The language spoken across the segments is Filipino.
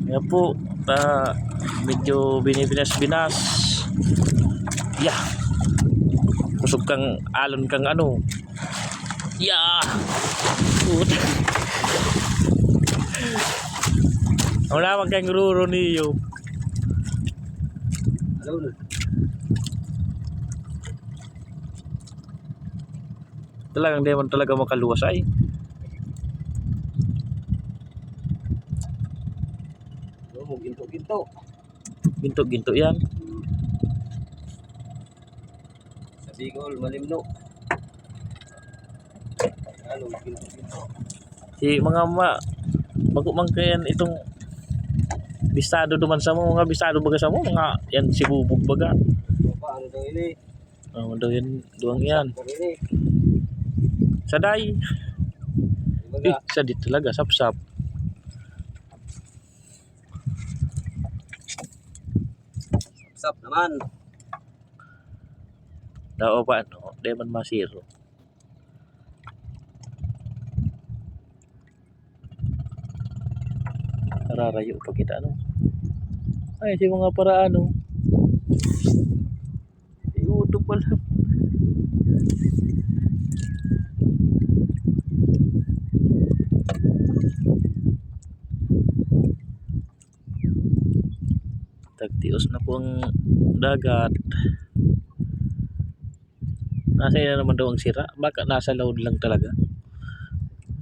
Kaya po, medyo binibinas-binas. Yeah. Kusog kang alon kang ano. Yeah. Wala man kang ruro niyo. Hello. Talagang di man talaga makaluwas ay. Ginto-ginto. Ginto-ginto yan. Sa Bicol, malimno. Ano, ginto-ginto. Si mga magkumangkayan itong bistado duman sa mo, mga bistado baga sa mo, mga yan si bubog baga. Paano daw ini? Ano daw yan, duwang yan. Saday. Sa dit talaga, sap-sap. Sap naman. Dao pa ano, di man masiro. Nararayo pa kita ano. Ay, si mga para ano. Iuto pala. Tagtios na po ang dagat. Nasa ina naman daw ang sira. Baka nasa laod lang talaga.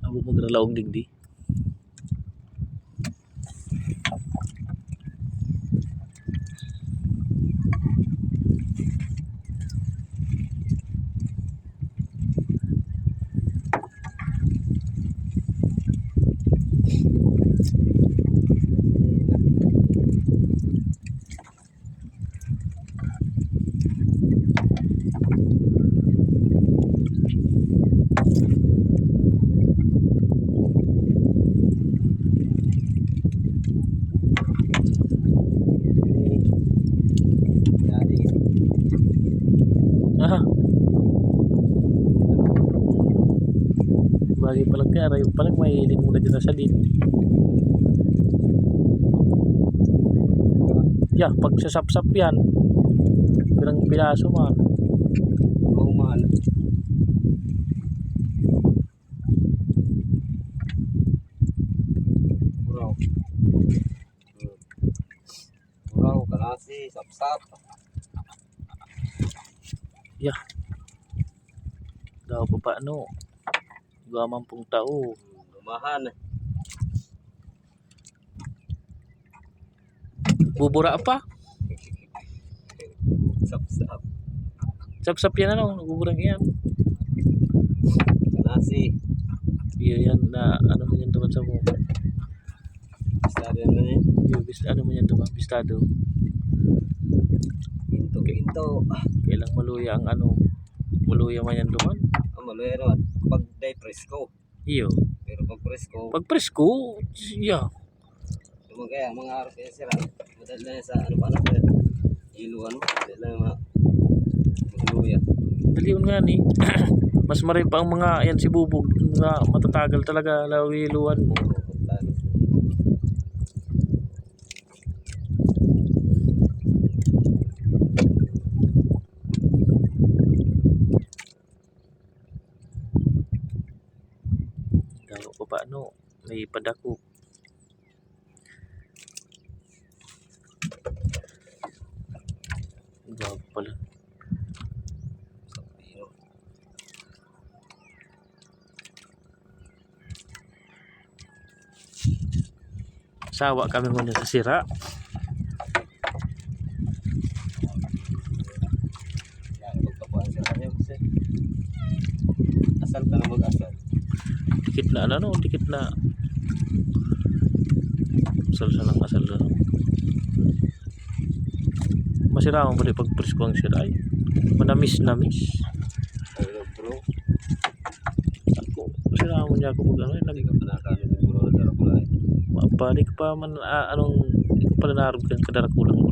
Abo magralaong digdi. Aha. Bagay palang kaya, rayo palang mahilig muna dyan sa din. Yeah, pag sasap-sap yan, pirang piraso man. Roman. Buraw, kalasi, sap-sap. Yeah. Daw pa paano. Gaman pong tao. Lumahan. Bubura pa. Sap-sap. Sap-sap yan ano, buburang yan. Kalasi. Iya yan na ano man yan naman sa mo. Bistado naman eh. Ano man yan naman, bistado. Ginto-ginto. Kailang maluya ang ano, maluya man yan naman. Maluya naman. Pag day presko. Iyo. Pero pag presko. Pag presko, yeah. Naman kaya mga araw kaya sila. Madali na yan sa ano pa na. Iluan mo. Madali na mga maluya. Dalion nga ni. Mas maray pa ang mga yan si bubog. Mga matatagal talaga lawiluan mo. Daw pa paano, may padako. Daw pala. Sawa kami muna sa sira. Asal ka na mag-asal. Dikit na ano, dikit na. Asal lang, asal lang. Masira mo pala pag presko ang sira ay. Manamis-namis. Ayun bro. Ako, masira mo niya ako pag ano. Hindi ka pa nakakalit ng bro na darakulay. Mapalik pa man, anong, hindi ko pala narog kang kadarakulang mo.